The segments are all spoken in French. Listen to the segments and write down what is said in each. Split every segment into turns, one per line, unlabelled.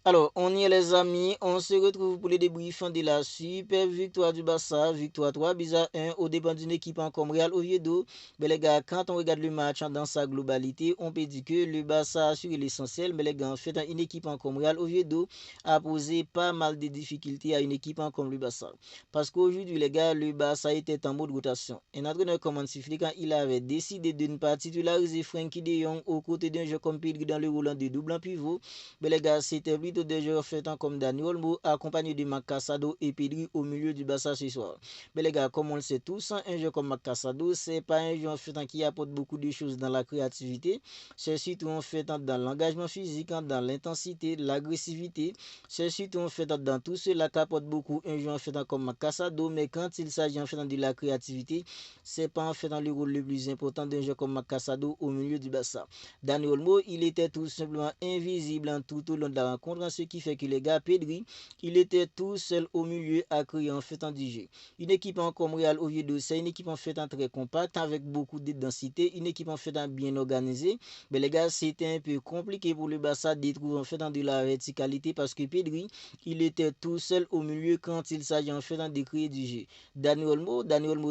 Alors, on y est les amis, on se retrouve pour les débriefs de la super victoire du Barça, victoire 3 buts à 1 au dépend d'une équipe comme Real Oviedo. Mais les gars, quand on regarde le match dans sa globalité, on peut dire que le Barça a assuré l'essentiel, mais les gars, en fait, une équipe comme Real Oviedo a posé pas mal de difficultés à une équipe comme le Barça. Parce qu'aujourd'hui, les gars, le Barça était en mode rotation. Un entraîneur comme Hansi Flick, quand il avait décidé de ne pas titulariser Frenkie de Jong aux côtés d'un jeu comme Pedri dans le rôle de double en pivot, mais les gars, c'était plutôt des joueurs faisant comme Dani Olmo, accompagné de Macassado et Pedri au milieu du Barça ce soir. Mais les gars, comme on le sait tous, un joueur comme Macassado, c'est pas un joueur faisant qui apporte beaucoup de choses dans la créativité. C'est surtout en fait dans l'engagement physique, dans l'intensité, l'agressivité. C'est surtout en fait dans tout cela qu'apporte beaucoup un joueur faisant comme Macassado. Mais quand il s'agit en fait de la créativité, c'est pas en fait dans le rôle le plus important d'un joueur comme Macassado au milieu du Barça. Dani Olmo, il était tout simplement invisible tout au long de la rencontre, ce qui fait que les gars, Pedri, il était tout seul au milieu à créer en fait du jeu. Une équipe en comme Real Oviedo, c'est une équipe en fait très compacte avec beaucoup de densité, une équipe en fait bien organisée. Mais les gars, c'était un peu compliqué pour le Barça de trouver en fait de la verticalité parce que Pedri, il était tout seul au milieu quand il s'agit en fait de créer du jeu. Dani Olmo,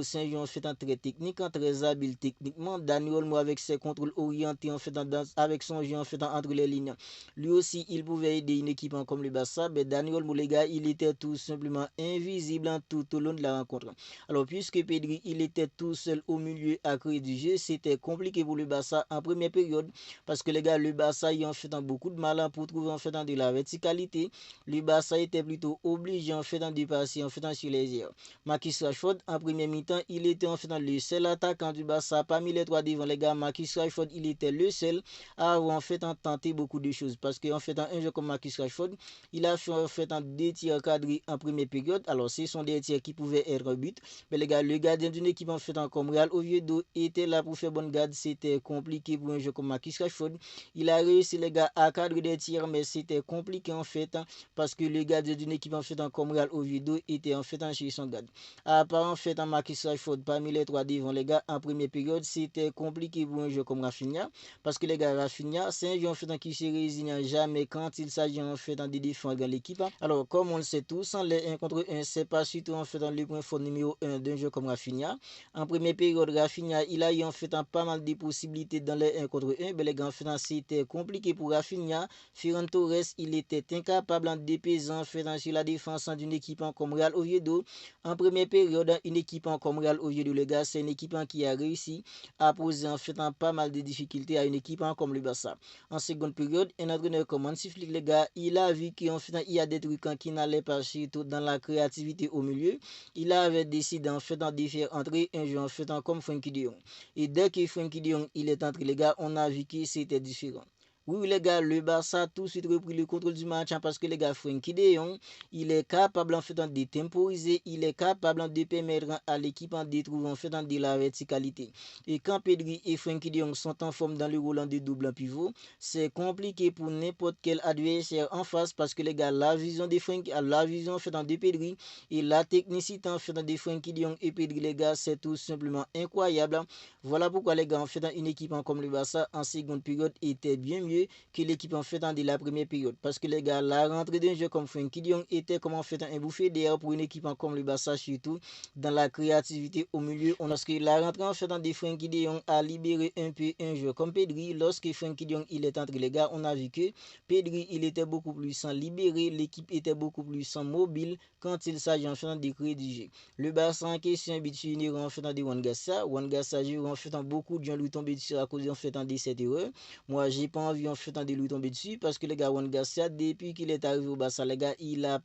c'est un joueur en fait très technique, très habile techniquement. Dani Olmo avec ses contrôles orientés en fait avec son jeu en fait entre les lignes. Lui aussi, il pouvait aider une équipe comme le Barça, mais Dani Olmo, les gars, il était tout simplement invisible tout au long de la rencontre. Alors, puisque Pedri, il était tout seul au milieu à créer du jeu, c'était compliqué pour le Barça en première période, parce que les gars, le Barça, il en fait beaucoup de mal pour trouver en fait de la verticalité. Le Barça était plutôt obligé en fait de passer en fait sur les airs. Marcus Rashford, en première mi-temps, il était en fait le seul attaquant du Barça parmi les trois devant les gars. Marcus Rashford, il était le seul à avoir en fait tenté beaucoup de choses, parce qu'en fait un jeu comme Marcus Rashford, il a fait en fait deux tirs cadrés en première période. Alors ce sont des tirs qui pouvaient être un but, mais les gars, le gardien d'une équipe en fait comme Real Oviedo était là pour faire bonne garde. C'était compliqué pour un jeu comme Marcus Rashford. Il a réussi les gars à cadrer des tirs, mais c'était compliqué en fait parce que le gardien d'une équipe en fait comme Real Oviedo était en fait chez son garde. À part en fait un Marcus Rashford parmi les trois devant les gars en première période, c'était compliqué pour un jeu comme Rafinha, parce que les gars, Rafinha, c'est un joueur en fait qui se résigne jamais quand il s'agit en fait de défendre l'équipe. Alors, comme on le sait tous, les 1 contre 1, c'est pas surtout en fait dans le point fort numéro 1 d'un jeu comme Rafinha. En première période, Rafinha, il a eu en fait pas mal de possibilités dans les 1 contre 1, mais les gars, en fait, c'était compliqué pour Rafinha. Ferran Torres, il était incapable de peser en fait sur la défense d'une équipe comme Real Oviedo. En première période, une équipe comme Real Oviedo, les gars, c'est une équipe qui a réussi à poser en fait pas mal de difficultés à une équipe comme le Barça. En seconde période, un entraîneur comme Hansi Flick, les gars, il a vu qu'en fait, il y a des trucs qui n'allaient pas surtout dans la créativité au milieu. Il avait décidé en fait de faire entrer un joueur en fait comme Frenkie de Jong. Et dès que Frenkie de Jong il est entré, les gars, on a vu que c'était différent. Oui, les gars, le Barça a tout de suite repris le contrôle du match parce que les gars, Frenkie de Jong, il est capable en fait de temporiser, il est capable de permettre à l'équipe de trouver en fait de la verticalité. Et quand Pedri et Frenkie de Jong sont en forme dans le rôle de double pivot, c'est compliqué pour n'importe quel adversaire en face parce que les gars, la vision de Frenkie, la vision en fait de Pedri et la technicité en fait de Frenkie de Jong et Pedri, les gars, c'est tout simplement incroyable. Voilà pourquoi les gars, en fait, une équipe comme le Barça en seconde période était bien mieux que l'équipe en fait de la première période. Parce que les gars, la rentrée d'un jeu comme Frenkie de Jong était comme en fait un bouffé d'air pour une équipe comme le Barça, surtout dans la créativité au milieu. Parce que la rentrée en fait de Frenkie de Jong a libéré un peu un jeu comme Pedri. Lorsque Frenkie de Jong il est entré, les gars, on a vu que Pedri il était beaucoup plus sans libérer, l'équipe était beaucoup plus sans mobile quand il s'agit en fait de créer du jeu. Le Barça en question habitué en fait de Wangassa. Wangassa joue en fait beaucoup de gens lui tomber dessus à cause en fait de cette erreur. Moi, j'ai pas envie en fait de lui tomber dessus parce que les gars, Juan Garcia, depuis qu'il est arrivé au Barça, les gars, il a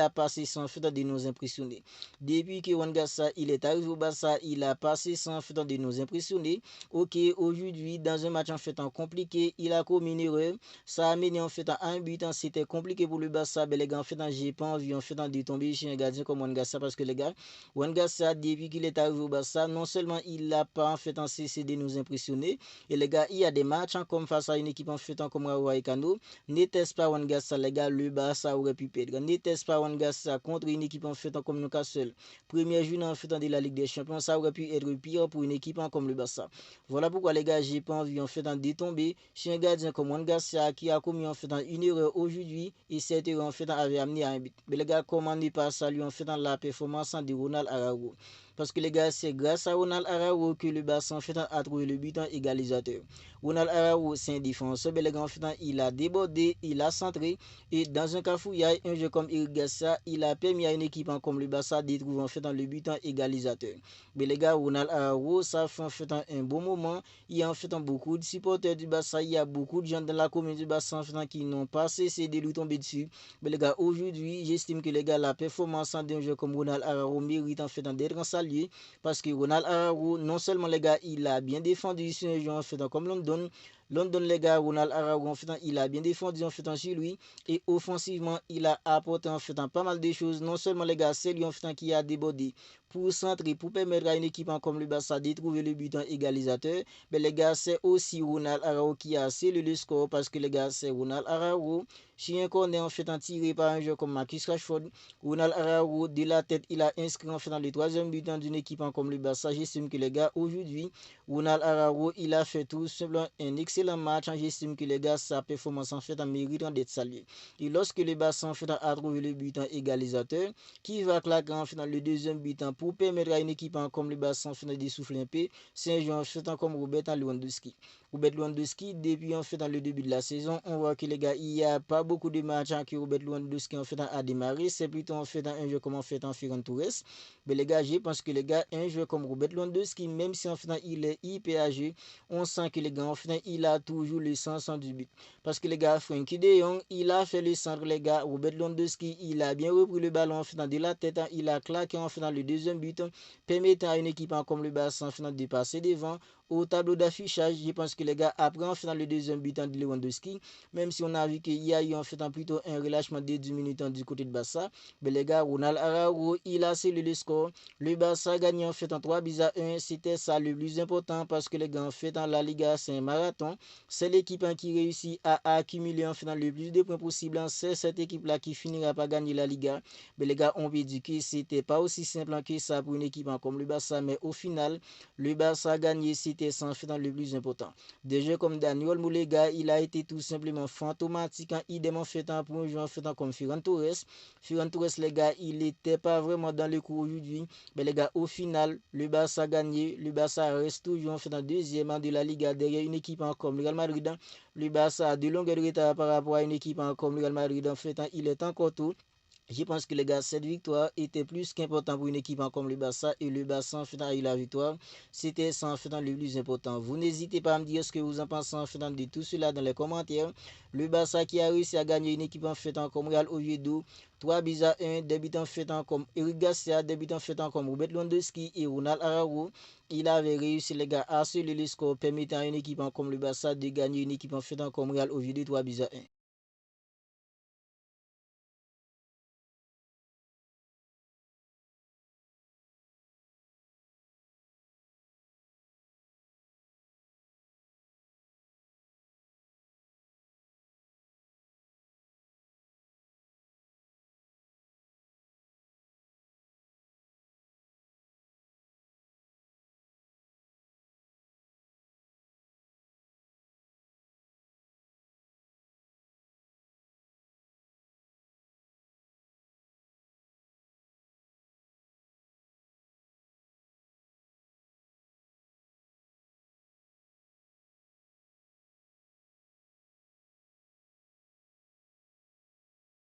passé sans fait de nous impressionner. Depuis que Juan Garcia, il est arrivé au Barça, il a passé sans fait de nous impressionner. Ok, aujourd'hui, dans un match en fait compliqué, il a commis une erreur. Ça a mené en fait à un but. C'était compliqué pour le Barça. Mais les gars, en fait, j'ai pas envie en fait de tomber chez un gardien comme Juan Garcia parce que les gars, Juan Garcia, depuis qu'il est arrivé au Barça, non seulement il n'a pas en fait cessé de nous impressionner, et les gars, il y a des matchs comme face à une équipe équipe en fait comme Raoult Vallecano. N'était-ce pas Wangassa, les gars, le Barça aurait pu perdre. N'était-ce pas Wangassa contre une équipe en fait comme Newcastle. Première journée en fait de la Ligue des Champions, ça aurait pu être pire pour une équipe comme le Barça. Voilà pourquoi les gars, j'ai pas envie en fait de tomber chez un gardien comme Wangassa qui a commis en fait une erreur aujourd'hui et cette erreur en fait avait amené à un but. Mais les gars, comment ne pas saluer en fait la performance de Ronald Araujo. Parce que les gars, c'est grâce à Ronald Araujo que le Barça en fait a trouvé le but en égalisateur. Ronald Araujo, c'est un défenseur, mais les gars, en fait, il a débordé, il a centré. Et dans un cafouillage, un jeu comme Eric Garcia, il a permis à une équipe comme le Barça de trouver en fait le but en égalisateur. Mais les gars, Ronald Araujo, ça fait en fait un bon moment. Il y a en fait beaucoup de supporters du Barça, il y a beaucoup de gens dans la commune du Barça en fait, qui n'ont pas cessé de lui tomber dessus. Mais les gars, aujourd'hui, j'estime que les gars, la performance d'un jeu comme Ronald Araujo mérite en fait d'être salué parce que Ronald Araujo, non seulement les gars, il a bien défendu sur un jeu en fait comme London. London, les gars, Ronald Araujo, en fait, il a bien défendu en fait sur lui et offensivement, il a apporté en fait pas mal de choses. Non seulement les gars, c'est lui en fait qui a débordé pour centrer, pour permettre à une équipe comme le Barça de trouver le but en égalisateur. Mais les gars, c'est aussi Ronald Araujo qui a scellé le score parce que les gars, c'est Ronald Araujo. Si un corner en fait tiré par un joueur comme Marcus Rashford, Ronald Araujo de la tête, il a inscrit en fait dans le troisième but d'une équipe comme le Barça. J'estime que les gars, aujourd'hui, Ronald Araujo, il a fait tout simplement un excellent match. J'estime que les gars, sa performance en fait mérite d'être saluée. Et lorsque le Barça en fait a trouvé le but en égalisateur, qui va claquer en fait dans le deuxième but pour permettre à une équipe comme le Barça en fait de souffler un peu, c'est un joueur en fait comme Robert Lewandowski. Robert Lewandowski, depuis en fait dans le début de la saison, on voit que les gars, il n'y a pas beaucoup de matchs que Robert Lewandowski en fait a démarré. C'est plutôt en fait un jeu comme en fait en Ferran Torres. Mais les gars, je pense que les gars, un jeu comme Robert Lewandowski, même si en fait il est hyper âgé, on sent que les gars, en fait, il a toujours le sens du but. Parce que les gars, Frenkie de Jong, il a fait le centre, les gars. Robert Lewandowski, il a bien repris le ballon en fait de la tête. Il a claqué en fait dans le deuxième but, permettant à une équipe comme le Barça en fait de passer devant. Au tableau d'affichage, je pense que les gars, après en fait dans le deuxième but de Lewandowski, même si on a vu qu'il y a eu en fait plutôt un relâchement de 10 minutes du côté de Barça, mais les gars, Ronald Araujo, il a scellé le score. Le Barça a gagné en fait en 3-1. C'était ça le plus important parce que les gars, en fait, dans la Liga, c'est un marathon. C'est l'équipe qui réussit à accumuler en fait le plus de points possible. C'est cette équipe-là qui finira par gagner la Liga. Mais les gars, on peut dire que c'était pas aussi simple que ça pour une équipe comme le Barça, mais au final, le Barça a gagné, c'était sans fait le plus important. Des jeux comme Daniel Moulega, il a été tout simplement fantomatique, idem en fait pour un joueur en fait comme Ferran Torres. Ferran Torres, les gars, il n'était pas vraiment dans le coup aujourd'hui. Mais les gars, au final, le Barça a gagné. Le Barça reste toujours en fait en deuxième de la Liga derrière une équipe comme le Real Madrid. Le Barça a de longueurs de retard par rapport à une équipe comme le Real Madrid. En fait, il est encore tout. Je pense que les gars, cette victoire était plus qu'importante pour une équipe comme le Barça et le Barça en fait a eu la victoire. C'était ça en fait le plus important. Vous n'hésitez pas à me dire ce que vous en pensez en fait de tout cela dans les commentaires. Le Barça qui a réussi à gagner une équipe en fait comme Real Oviedo, 3-1, débutant en fait comme Eric Garcia, débutant en fait comme Robert Lewandowski et Ronald Araujo. Il avait réussi les gars à sceller le score permettant à une équipe comme le Barça de gagner une équipe en fait comme Real Oviedo 3-1.